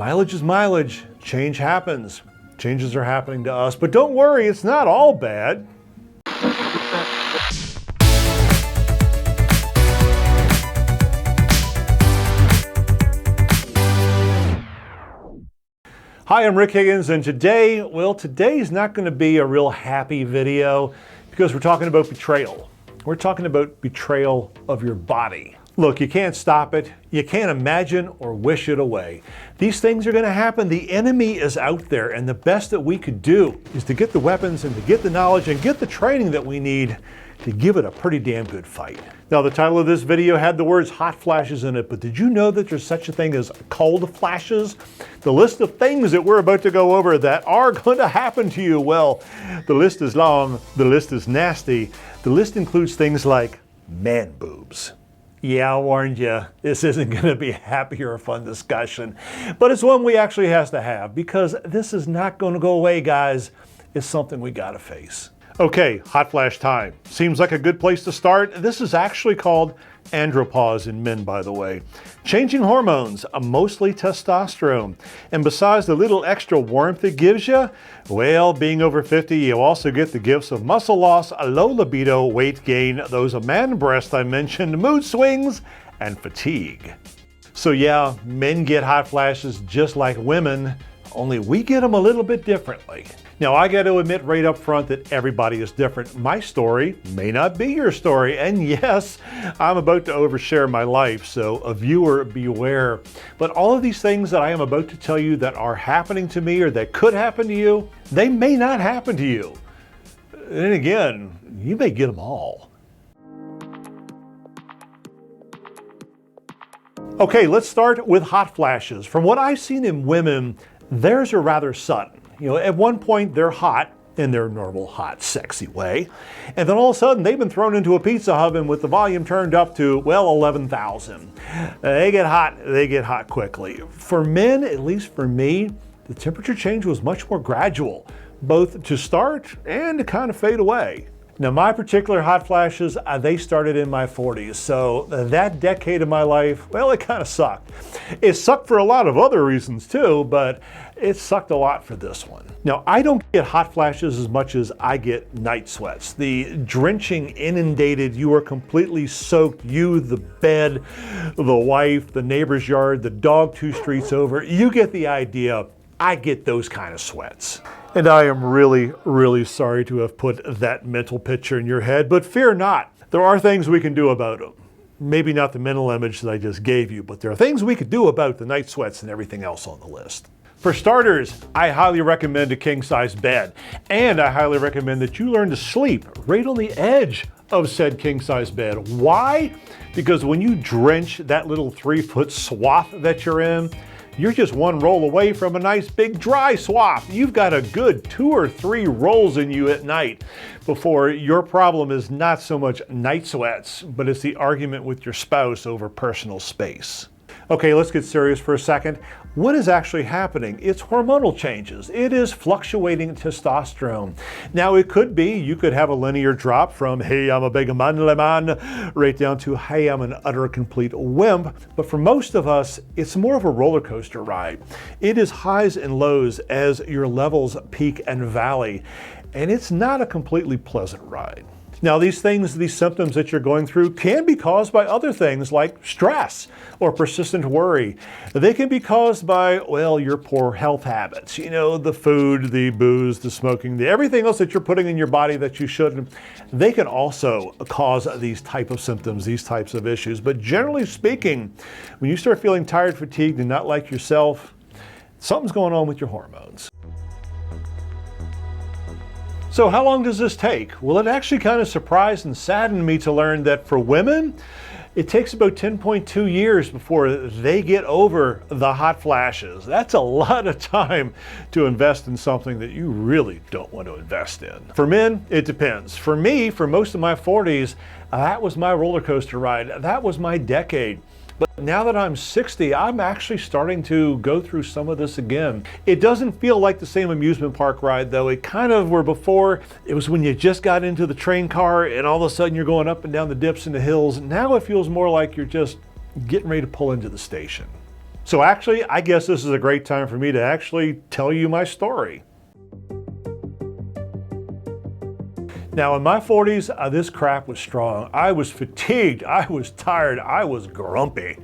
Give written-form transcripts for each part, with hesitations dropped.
mileage is mileage. Change happens. Changes are happening to us, but don't worry, it's not all bad. Hi, I'm Rick Higgins, and today's not going to be a real happy video because we're talking about betrayal. We're talking about betrayal of your body. Look, you can't stop it. You can't imagine or wish it away. These things are going to happen. The enemy is out there, and the best that we could do is to get the weapons and to get the knowledge and get the training that we need to give it a pretty damn good fight. Now, the title of this video had the words hot flashes in it, but did you know that there's such a thing as cold flashes? The list of things that we're about to go over that are going to happen to you, well, the list is long, the list is nasty. The list includes things like man boobs. Yeah, I warned you, this isn't going to be a happy or a fun discussion, but it's one we actually have to have because this is not going to go away, guys. It's something we got to face. Okay, hot flash time. Seems like a good place to start. This is actually called andropause in men, by the way. Changing hormones, mostly testosterone. And besides the little extra warmth it gives you, well, being over 50, you also get the gifts of muscle loss, a low libido, weight gain, those man breasts I mentioned, mood swings, and fatigue. So yeah, men get hot flashes just like women, only we get them a little bit differently. Now, I got to admit right up front that everybody is different. My story may not be your story, and yes, I'm about to overshare my life, so a viewer beware. But all of these things that I am about to tell you that are happening to me or that could happen to you, they may not happen to you. And again, you may get them all. Okay, let's start with hot flashes. From what I've seen in women, theirs are rather sudden. You know, at one point they're hot in their normal, hot, sexy way. And then all of a sudden they've been thrown into a pizza oven with the volume turned up to, well, 11,000. They get hot quickly. For men, at least for me, the temperature change was much more gradual, both to start and to kind of fade away. Now, my particular hot flashes, they started in my 40s, so that decade of my life, well, it kind of sucked. It sucked for a lot of other reasons too, but it sucked a lot for this one. Now, I don't get hot flashes as much as I get night sweats. The drenching, inundated, you are completely soaked, you, the bed, the wife, the neighbor's yard, the dog 2 streets over, you get the idea. I get those kind of sweats. And I am really, really sorry to have put that mental picture in your head, but fear not. There are things we can do about them. Maybe not the mental image that I just gave you, but there are things we could do about the night sweats and everything else on the list. For starters, I highly recommend a king-size bed, and I highly recommend that you learn to sleep right on the edge of said king-size bed. Why? Because when you drench that little 3-foot swath that you're in, you're just one roll away from a nice big dry swath. You've got a good 2 or 3 rolls in you at night before your problem is not so much night sweats, but it's the argument with your spouse over personal space. Okay, let's get serious for a second. What is actually happening? It's hormonal changes. It is fluctuating testosterone. Now, it could be you could have a linear drop from, hey, I'm a big manly man, right down to, hey, I'm an utter complete wimp. But for most of us, it's more of a roller coaster ride. It is highs and lows as your levels peak and valley, and it's not a completely pleasant ride. Now, these symptoms that you're going through can be caused by other things like stress or persistent worry. They can be caused by, well, your poor health habits. You know, the food, the booze, the smoking, everything else that you're putting in your body that you shouldn't. They can also cause these type of symptoms, these types of issues. But generally speaking, when you start feeling tired, fatigued, and not like yourself, something's going on with your hormones. So how long does this take? Well, it actually kind of surprised and saddened me to learn that for women, it takes about 10.2 years before they get over the hot flashes. That's a lot of time to invest in something that you really don't want to invest in. For men, it depends. For me, for most of my 40s, that was my roller coaster ride. That was my decade. But now that I'm 60, I'm actually starting to go through some of this again. It doesn't feel like the same amusement park ride though. It kind of were before. It was when you just got into the train car and all of a sudden you're going up and down the dips and the hills. Now it feels more like you're just getting ready to pull into the station. So actually, I guess this is a great time for me to actually tell you my story. Now in my 40s, this crap was strong. I was fatigued, I was tired, I was grumpy.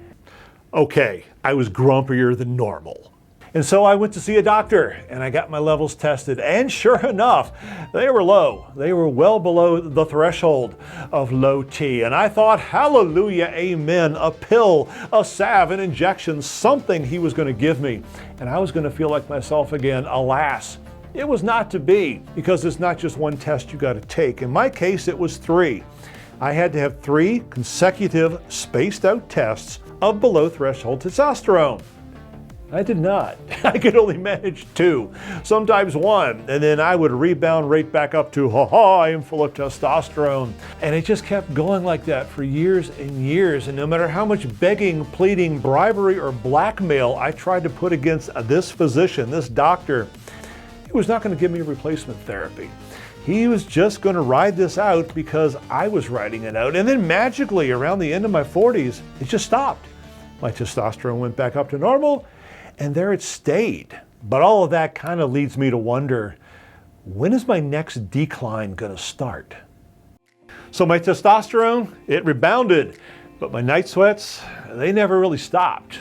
Okay, I was grumpier than normal. And so I went to see a doctor and I got my levels tested, and sure enough, they were low. They were well below the threshold of low T. And I thought, hallelujah, amen, a pill, a salve, an injection, something he was going to give me, and I was going to feel like myself again. Alas, it was not to be, because it's not just one test you got to take. In my case, it was 3. I had to have 3 consecutive spaced out tests of below threshold testosterone. I did not. I could only manage 2, sometimes 1, and then I would rebound right back up to, I am full of testosterone. And it just kept going like that for years and years. And no matter how much begging, pleading, bribery, or blackmail I tried to put against this physician, this doctor, he was not going to give me replacement therapy. He was just going to ride this out because I was riding it out. And then magically, around the end of my 40s, it just stopped. My testosterone went back up to normal, and there it stayed. But all of that kind of leads me to wonder, when is my next decline going to start? So my testosterone, it rebounded, but my night sweats, they never really stopped.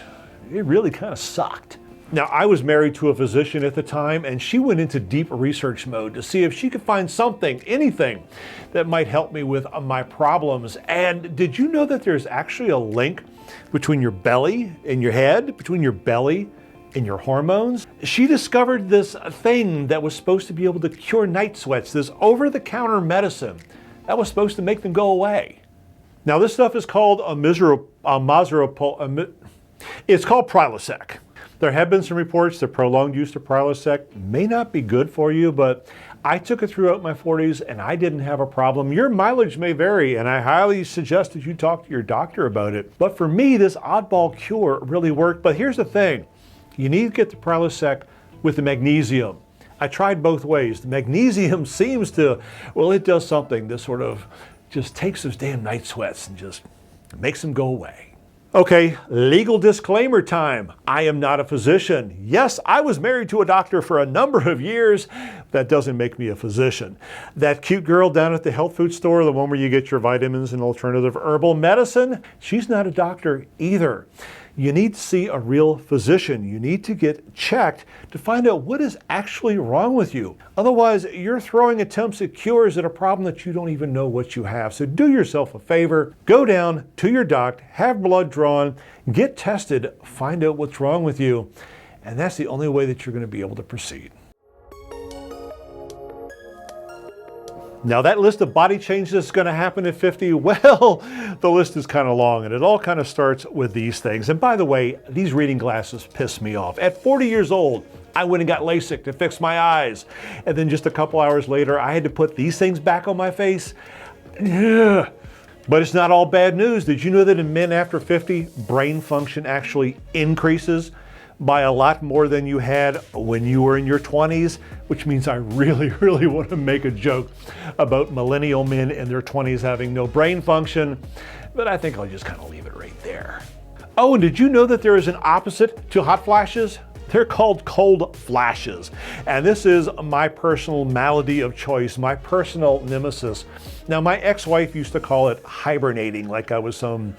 It really kind of sucked. Now, I was married to a physician at the time, and she went into deep research mode to see if she could find something, anything, that might help me with my problems. And did you know that there's actually a link between your belly and your head, between your belly and your hormones? She discovered this thing that was supposed to be able to cure night sweats, this over-the-counter medicine that was supposed to make them go away. Now, this stuff is called it's called Prilosec. There have been some reports that prolonged use of Prilosec may not be good for you, but I took it throughout my 40s and I didn't have a problem. Your mileage may vary, and I highly suggest that you talk to your doctor about it. But for me, this oddball cure really worked. But here's the thing. You need to get the Prilosec with the magnesium. I tried both ways. The magnesium seems to, well, it does something that sort of just takes those damn night sweats and just makes them go away. Okay, legal disclaimer time. I am not a physician. Yes, I was married to a doctor for a number of years. That doesn't make me a physician. That cute girl down at the health food store, the one where you get your vitamins and alternative herbal medicine, she's not a doctor either. You need to see a real physician. You need to get checked to find out what is actually wrong with you. Otherwise, you're throwing attempts at cures at a problem that you don't even know what you have. So do yourself a favor, go down to your doc, have blood drawn, get tested, find out what's wrong with you. And that's the only way that you're going to be able to proceed. Now that list of body changes that's going to happen at 50, well, the list is kind of long, and it all kind of starts with these things. And by the way, these reading glasses piss me off. At 40 years old, I went and got LASIK to fix my eyes. And then just a couple hours later, I had to put these things back on my face. Ugh. But it's not all bad news. Did you know that in men after 50, brain function actually increases by a lot more than you had when you were in your 20s, which means I really want to make a joke about millennial men in their 20s having no brain function, but I think I'll just kind of leave it right there. Oh, and did you know that there is an opposite to hot flashes? They're called cold flashes. And this is my personal malady of choice, my personal nemesis. Now, my ex-wife used to call it hibernating, like I was some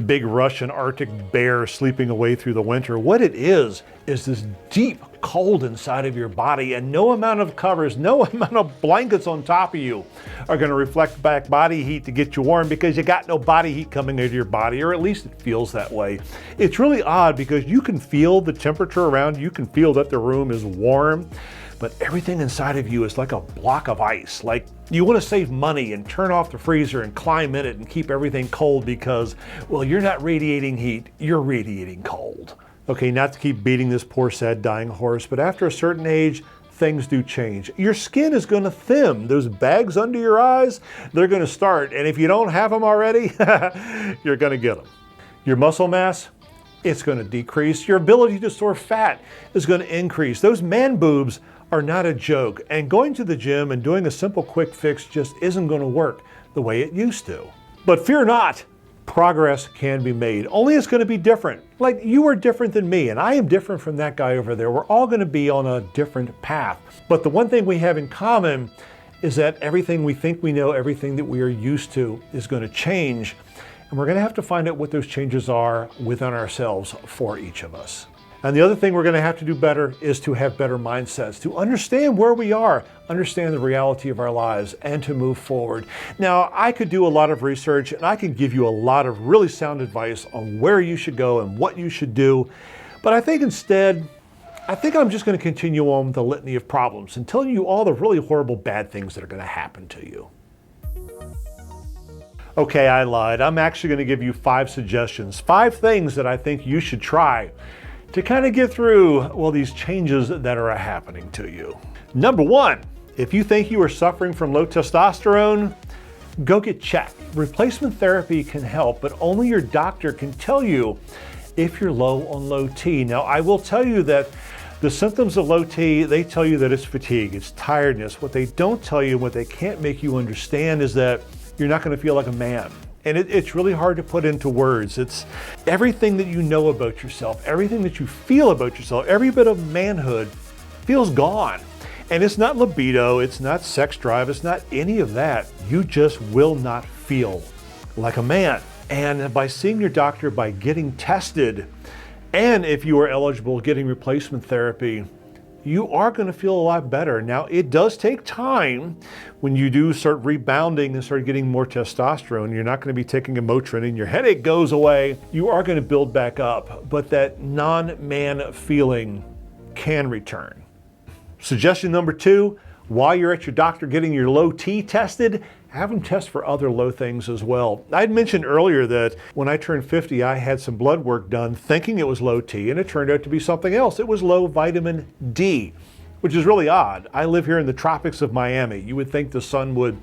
big Russian Arctic bear sleeping away through the winter. What it is this deep cold inside of your body, and no amount of covers, no amount of blankets on top of you are going to reflect back body heat to get you warm, because you got no body heat coming into your body, or at least it feels that way. It's really odd because you can feel the temperature around you, can feel that the room is warm, but everything inside of you is like a block of ice. Like you want to save money and turn off the freezer and climb in it and keep everything cold because, well, you're not radiating heat, you're radiating cold. Okay, not to keep beating this poor, sad, dying horse, but after a certain age, things do change. Your skin is going to thin. Those bags under your eyes, they're going to start. And if you don't have them already, you're going to get them. Your muscle mass, it's going to decrease. Your ability to store fat is going to increase. Those man boobs are not a joke. And going to the gym and doing a simple quick fix just isn't going to work the way it used to. But fear not. Progress can be made, only it's going to be different. Like you are different than me, and I am different from that guy over there. We're all going to be on a different path. But the one thing we have in common is that everything we think we know, everything that we are used to is going to change. And we're going to have to find out what those changes are within ourselves for each of us. And the other thing we're going to have to do better is to have better mindsets, to understand where we are, understand the reality of our lives, and to move forward. Now, I could do a lot of research and I can give you a lot of really sound advice on where you should go and what you should do. But I think instead, I'm just going to continue on with the litany of problems and telling you all the really horrible bad things that are going to happen to you. Okay, I lied. I'm actually going to give you 5 suggestions, 5 things that I think you should try to kind of get through, well, these changes that are happening to you. Number 1, if you think you are suffering from low testosterone, go get checked. Replacement therapy can help, but only your doctor can tell you if you're low on low T. Now, I will tell you that the symptoms of low T, they tell you that it's fatigue, it's tiredness. What they don't tell you, what they can't make you understand is that you're not going to feel like a man. And it's really hard to put into words. It's everything that you know about yourself, everything that you feel about yourself, every bit of manhood feels gone. And it's not libido, it's not sex drive, it's not any of that. You just will not feel like a man. And by seeing your doctor, by getting tested, and if you are eligible, getting replacement therapy, you are going to feel a lot better. Now, it does take time when you do start rebounding and start getting more testosterone. You're not going to be taking a Motrin and your headache goes away. You are going to build back up, but that non-man feeling can return. Suggestion number 2, while you're at your doctor getting your low T tested, have them test for other low things as well. I'd mentioned earlier that when I turned 50, I had some blood work done thinking it was low T, and it turned out to be something else. It was low vitamin D, which is really odd. I live here in the tropics of Miami. You would think the sun would.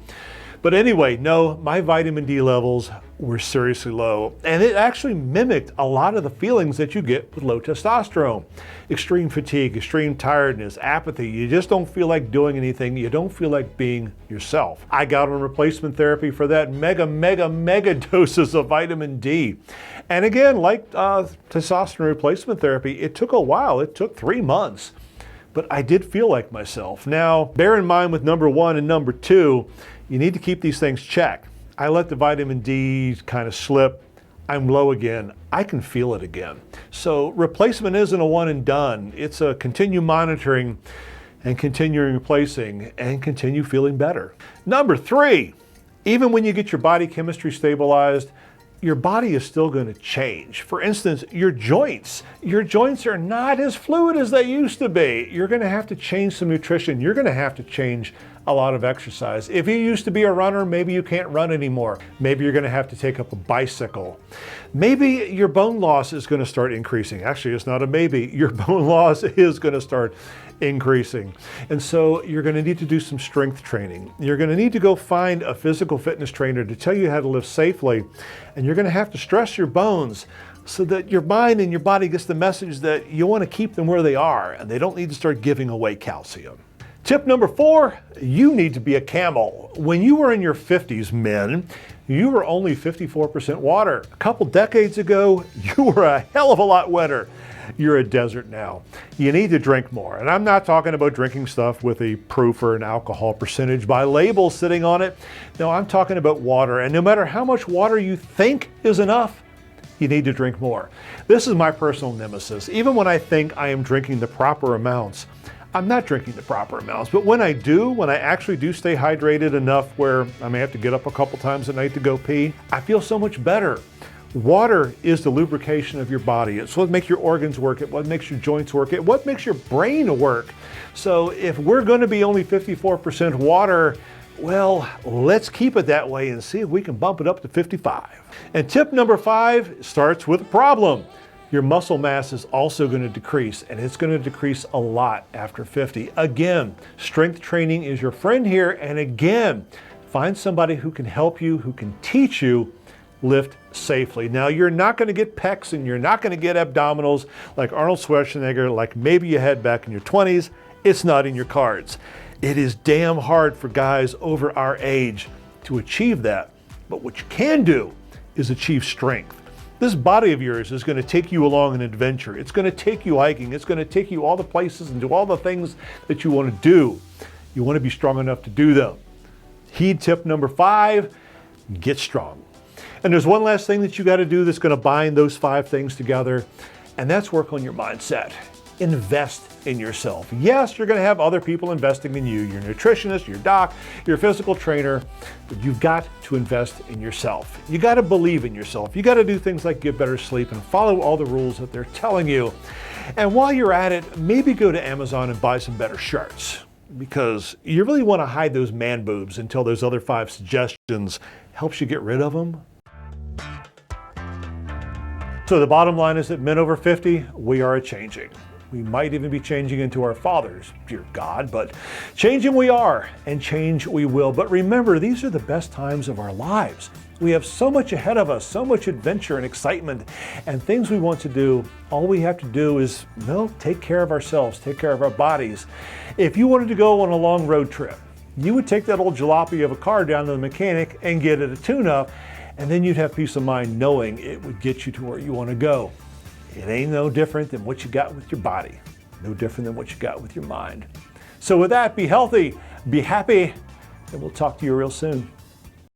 But anyway, no, my vitamin D levels were seriously low. And it actually mimicked a lot of the feelings that you get with low testosterone. Extreme fatigue, extreme tiredness, apathy. You just don't feel like doing anything. You don't feel like being yourself. I got on replacement therapy for that mega doses of vitamin D. And again, like testosterone replacement therapy, it took a while. It took 3 months. But I did feel like myself. Now, bear in mind with number 1 and number 2, you need to keep these things checked. I let the vitamin D kind of slip. I'm low again. I can feel it again. So replacement isn't a one and done. It's a continue monitoring and continuing replacing and continue feeling better. Number 3, even when you get your body chemistry stabilized, your body is still going to change. For instance, your joints are not as fluid as they used to be. You're going to have to change some nutrition. You're going to have to change a lot of exercise. If you used to be a runner, maybe you can't run anymore. Maybe you're going to have to take up a bicycle. Maybe your bone loss is going to start increasing. Actually, it's not a maybe. Your bone loss is going to start increasing. And so you're going to need to do some strength training. You're going to need to go find a physical fitness trainer to tell you how to live safely. And you're going to have to stress your bones so that your mind and your body gets the message that you want to keep them where they are and they don't need to start giving away calcium. Tip number 4, you need to be a camel. When you were in your 50s, men, you were only 54% water. A couple decades ago, you were a hell of a lot wetter. You're a desert now. You need to drink more. And I'm not talking about drinking stuff with a proof or an alcohol percentage by label sitting on it. No, I'm talking about water. And no matter how much water you think is enough, you need to drink more. This is my personal nemesis. Even when I think I am drinking the proper amounts, I'm not drinking the proper amounts. But when I actually do stay hydrated enough where I may have to get up a couple times a night to go pee, I feel so much better. Water is the lubrication of your body. It's what makes your organs work. It's what makes your joints work. It's what makes your brain work. So if we're going to be only 54% water, well, let's keep it that way and see if we can bump it up to 55. And tip number 5 starts with a problem. Your muscle mass is also going to decrease, and it's going to decrease a lot after 50. Again, strength training is your friend here, and again, find somebody who can help you, who can teach you lift safely. Now, you're not going to get pecs and you're not going to get abdominals like Arnold Schwarzenegger, like maybe you had back in your 20s. It's not in your cards. It is damn hard for guys over our age to achieve that. But what you can do is achieve strength. This body of yours is going to take you along an adventure. It's going to take you hiking. It's going to take you all the places and do all the things that you want to do. You want to be strong enough to do them. Heed tip number 5, get strong. And there's one last thing that you got to do that's going to bind those 5 things together, and that's work on your mindset. Invest in yourself. Yes, you're going to have other people investing in you, your nutritionist, your doc, your physical trainer, but you've got to invest in yourself. You got to believe in yourself. You got to do things like get better sleep and follow all the rules that they're telling you. And while you're at it, maybe go to Amazon and buy some better shirts, because you really want to hide those man boobs until those other 5 suggestions helps you get rid of them. So the bottom line is that men over 50, we are changing. We might even be changing into our fathers, dear God, but changing we are, and change we will. But remember, these are the best times of our lives. We have so much ahead of us, so much adventure and excitement and things we want to do. All we have to do is, take care of ourselves, take care of our bodies. If you wanted to go on a long road trip, you would take that old jalopy of a car down to the mechanic and get it a tune-up, and then you'd have peace of mind knowing it would get you to where you want to go. It ain't no different than what you got with your body, no different than what you got with your mind. So with that, be healthy, be happy, and we'll talk to you real soon.